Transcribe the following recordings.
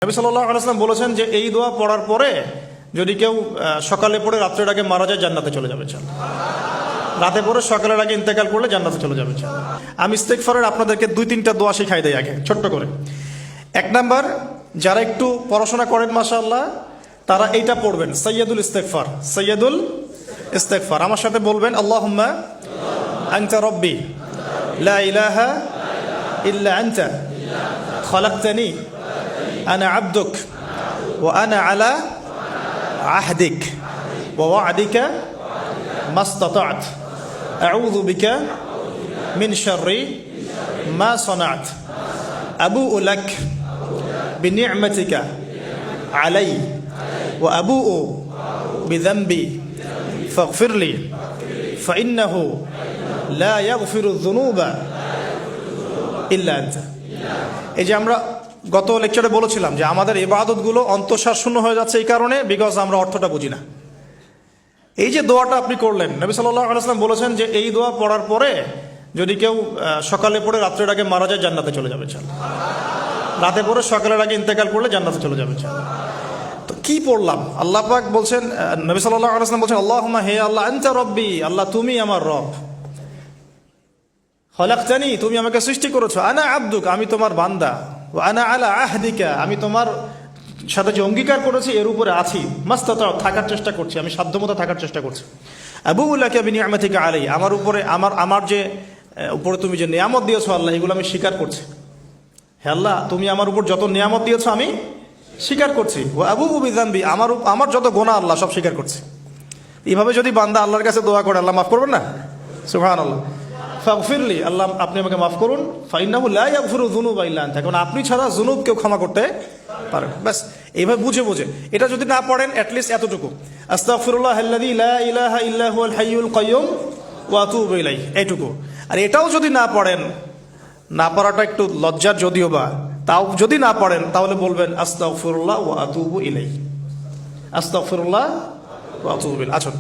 নবী সাল্লাল্লাহু আলাইহি ওয়াসাল্লাম বলেছেন যে এই দোয়া পড়ার পরে যদি কেউ সকালে পড়ে রাত্রের আগে মারা যায় জান্নাতে চলে যাবে। রাতে পড়ে সকালের আগে ইন্তেকাল করলে জান্নাতে চলে যাবে। আমি ইস্তেগফারের আপনাদেরকে 2-3টা দোয়া শিখাই দেই আগে ছোট্ট করে। 1 নাম্বার, যারা একটু পড়াশোনা করেন মাশাআল্লাহ তারা এইটা পড়বেন, সাইয়্যিদুল ইস্তেগফার। সাইয়্যিদুল ইস্তেগফার আমার সাথে বলবেন, আল্লাহুম্মা আনতা রাব্বি লা ইলাহা ইল্লা আনতা খালাকতানি আনা আবদুক ওয়া আনা আলা আহদিক ওয়া ওয়া'দিকা মাসতাতা'ত আউযু বিকা মিন শাররি মা সানা'ত আবুউ লাক বিনি'মাতিকা আলাই ওয়া আবুউ বিযানবি ফাগফিরলি ফাইন্নাহু লা ইয়াগফিরু যুনুবা ইল্লা আনতা। এই যে আমরা গত লেকচারে বলেছিলাম যে আমাদের ইবাদতগুলো অন্তঃসার শূন্য হয়ে যাচ্ছে এই কারণে, বিকজ আমরা অর্থটা বুঝি না। এই যে দোয়াটা আপনি করলেন, নবী সাল্লাল্লাহু আলাইহি ওয়াসাল্লাম বলেছেন যে এই দোয়া পড়ার পরে যদি কেউ সকালে পড়ে রাত্রের আগে মারা যায় জান্নাতে চলে যাবে। রাতে পড়ে সকালের আগে ইন্তেকাল করলে জান্নাতে চলে যাবে। তো কি পড়লাম? আল্লাহ পাক বলছেন, নবী সাল্লাল্লাহু আলাইহি ওয়াসাল্লাম বলছেন, আল্লাহুম্মা হে আল্লাহ আনতা রাব্বি, আল্লাহ তুমি আমার রব, খালাকতানি তুমি আমাকে সৃষ্টি করেছো, আনা আবদুক আমি তোমার বান্দা, ওয়া আনা আলা আহদিকা আমি তোমার সাথে যে অঙ্গীকার করেছি এর উপরে আছি, মাস্তাতা থাকার চেষ্টা করছি, আমি সাধ্যমতো থাকার চেষ্টা করছি। আবুউ লাকা বিনি'মাতিকা আলাই আমার উপরে আমার যে উপরে তুমি যে নিয়ামত দিয়েছো আল্লাহ, এগুলো আমি স্বীকার করছি। হে আল্লাহ তুমি আমার উপর যত নিয়ামত দিয়েছো আমি স্বীকার করছি। ওয়া আবুউ বিযানবি আমার যত গুনাহ আল্লাহ সব স্বীকার করছি। এইভাবে যদি বান্দা আল্লাহর কাছে দোয়া করে আল্লাহ মাফ করবেন না? সুবহানাল্লাহ। ফাগফিরলি আল্লাহ আপনি আমাকে মাফ করুন, ফাইন্নাহু লা ইয়াগফিরু যুনুবা ইল্লা আনতা কারণ আপনি ছাড়া যুনুব কেউ ক্ষমা করতে পারেন। ব্যাস এইভাবে বুঝে বুঝে এটা যদি না পড়েন অ্যাটলিস্ট এতটুকু, আস্তাগফিরুল্লাহাল্লাযী লা ইলাহা ইল্লা হুয়াল হাইয়ুল কাইয়্যুম ওয়া আতুবু ইলাইহি, এইটুকু। আর এটাও যদি না পড়েন, না পড়াটা একটু লজ্জার যদিও বা, তাও যদি না পড়েন তাহলে বলবেন আস্তাগফিরুল্লাহ ওয়া আতুবু ইলাইহি, আস্তাগফিরুল্লাহ ওয়া আতুবু ইলাইহি। আসুন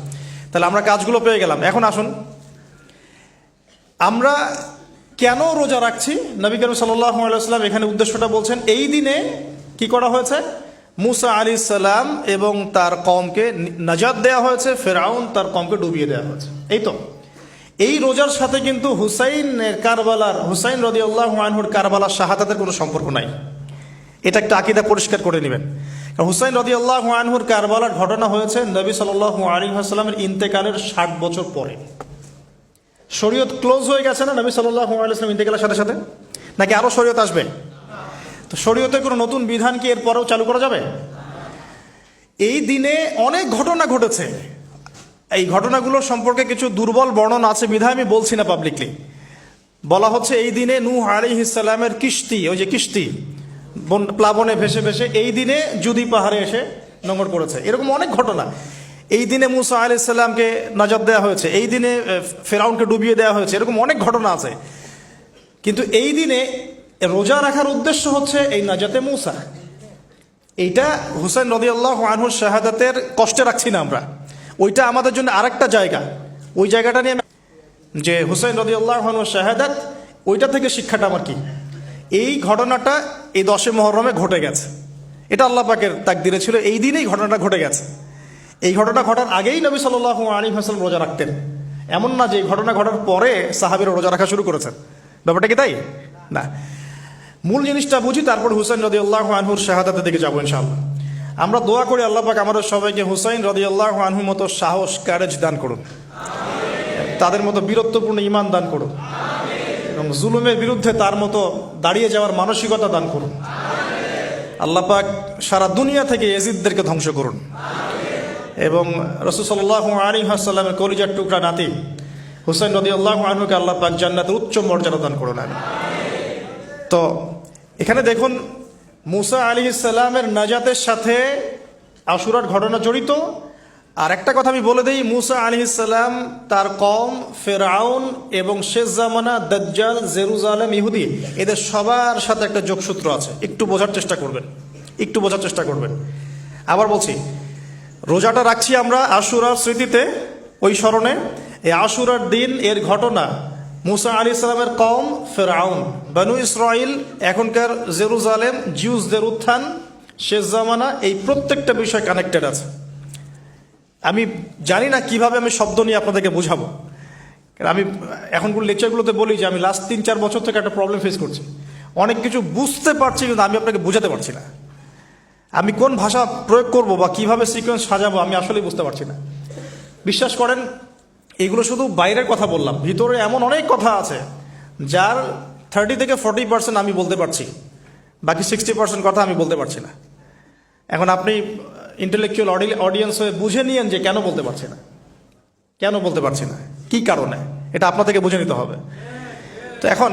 তাহলে আমরা কাজগুলো পেয়ে গেলাম। এখন আসুন আমরা কেন রোজা রাখছি। নবী করিম সাল্লাল্লাহু আলাইহি ওয়াসাল্লাম এখানে উদ্দেশ্যটা বলছেন। এই দিনে কি করা হয়েছে? মুসা আলাইহিস সালাম এবং তার কওমকে নাজাত দেয়া হয়েছে, ফেরাউন তার কওমকে ডুবিয়ে দেওয়া হয়েছে। এই তো এই রোজার সাথে কিন্তু হুসাইন রাদিয়াল্লাহু আনহুর কারবালার শাহাদাতের কোনো সম্পর্ক নাই। এটা একটা আকীদা পরিষ্কার করে নেবেন। কারণ হুসাইন রাদিয়াল্লাহু আনহুর কারবালার ঘটনা হয়েছে নবী সাল্লাল্লাহু আলাইহি ওয়াসাল্লামের ইন্তেকালের 60 বছর পরে। শরীয়ত ক্লোজ হয়ে গেছে না নবী সাল্লাল্লাহু আলাইহি ওয়াসাল্লাম ইন্তেকালের সাথে সাথে, নাকি আরো শরীয়ত আসবে? তো শরীয়তে কোনো নতুন বিধান কি এর পরেও চালু করা যাবে? এই দিনে অনেক ঘটনা ঘটেছে। এই ঘটনাগুলোর সম্পর্কে কিছু দুর্বল বর্ণনা আছে বিধায় আমি বলছি না পাবলিকলি। বলা হচ্ছে এই দিনে নূহ আলাইহিস সালামের কিস্তি, ওই যে কিস্তি প্লাবনে ভেসে ভেসে এই দিনে জুদি পাহাড়ে এসে নোঙর পড়েছে। এরকম অনেক ঘটনা। এই দিনে মুসা আলাইহিস সালামকে নাজাত দেওয়া হয়েছে, এই দিনে ফেরাউনকে ডুবিয়ে দেওয়া হয়েছে, এরকম অনেক ঘটনা আছে। কিন্তু এই দিনে রোজা রাখার উদ্দেশ্য হচ্ছে এই নাজাতে মুসা। এইটা হুসাইন রাদিয়াল্লাহু আনহুর শাহাদাতের কষ্টে রাখছি না আমরা, ওইটা আমাদের জন্য আরেকটা জায়গা। ওই জায়গাটা নিয়ে যে হুসাইন রাদিয়াল্লাহু আনহুর শাহাদাত, ওইটা থেকে শিক্ষাটা আমার কি, এই ঘটনাটা এই 10 মুহররমে ঘটে গেছে। এটা আল্লাহ পাকের তাকদিরে ছিল, এই দিনেই ঘটনাটা ঘটে গেছে। এই ঘটনা ঘটার আগেই নবী সাল্লাল্লাহু আলাইহি ওয়াসাল্লাম রোজা রাখতেন। এমন না যে ঘটনা ঘটার পরে সাহাবীরা রোজা রাখা শুরু করেছেন, ব্যাপারটা কি তাই না? মূল জিনিসটা বুঝি, তারপর হুসাইন রাদিয়াল্লাহু আনহুর শাহাদাতের দিকে যাবো ইনশাআল্লাহ। আমরা দোয়া করি আল্লাহ পাক আমাদের সবাইকে হুসাইন রাদিয়াল্লাহু আনহুর মতো সাহস, কারেজ দান করুন, তাদের মতো বীরত্বপূর্ণ ঈমান দান করুন, এবং জুলুমের বিরুদ্ধে তার মতো দাঁড়িয়ে যাওয়ার মানসিকতা দান করুন। আল্লাহ পাক সারা দুনিয়া থেকে ইয়াজিদদেরকে ধ্বংস করুন, এবং রাসূল সাল্লাল্লাহু আলাইহি ওয়াসাল্লামের কলিজার টুকরা নাতি হুসাইন রাদিয়াল্লাহু আনহুকে আল্লাহ পাক জান্নাতের উচ্চ মর্যাদা দান করুন। তো এখানে দেখুন মুসা আলাইহিস সালামের নাজাতের সাথে আশুরার ঘটনা জড়িত। আর একটা কথা আমি বলে দেই, মুসা আলাইহিস সালাম, তার কওম, ফেরাউন এবং শেষ জামানা দাজ্জাল, জেরুজালেম, ইহুদি, এদের সবার সাথে একটা যোগসূত্র আছে। একটু বোঝার চেষ্টা করবেন। আবার বলছি, রোজাটা রাখছি আমরা আশুরার স্মৃতিতে, ওই স্মরণে। এই আশুরার দিন এর ঘটনা মুসা আলাইহিস সালামের কওম ফেরাউন, বনু ইসরাইল, এখনকার জেরুজালেম, জিউসদের উত্থান, শেষ জামানা, এই প্রত্যেকটা বিষয় কানেক্টেড আছে। আমি জানি না কিভাবে আমি শব্দ নিয়ে আপনাদেরকে বোঝাবো, কারণ আমি এখনকার লেকচারগুলোতে বলি যে আমি লাস্ট 3-4 বছর থেকে একটা প্রবলেম ফেস করছি। অনেক কিছু বুঝতে পারছি কিন্তু আমি আপনাকে বোঝাতে পারছি না। আমি কোন ভাষা প্রয়োগ করব বা কিভাবে সিকোয়েন্স সাজাবো আমি আসলেই বুঝতে পারছি না। বিশ্বাস করেন, এগুলো শুধু বাইরের কথা বললাম, ভিতরে এমন অনেক কথা আছে যার 30 থেকে 40% আমি বলতে পারছি, বাকি 60% কথা আমি বলতে পারছি না। এখন আপনি ইন্টেলেকচুয়াল অডিয়েন্স হয়ে বুঝে নিয়েন যে কেন বলতে পারছি না, কেন বলতে পারছি না, কি কারণে, এটা আপনাদেরকে বুঝে নিতে হবে। তো এখন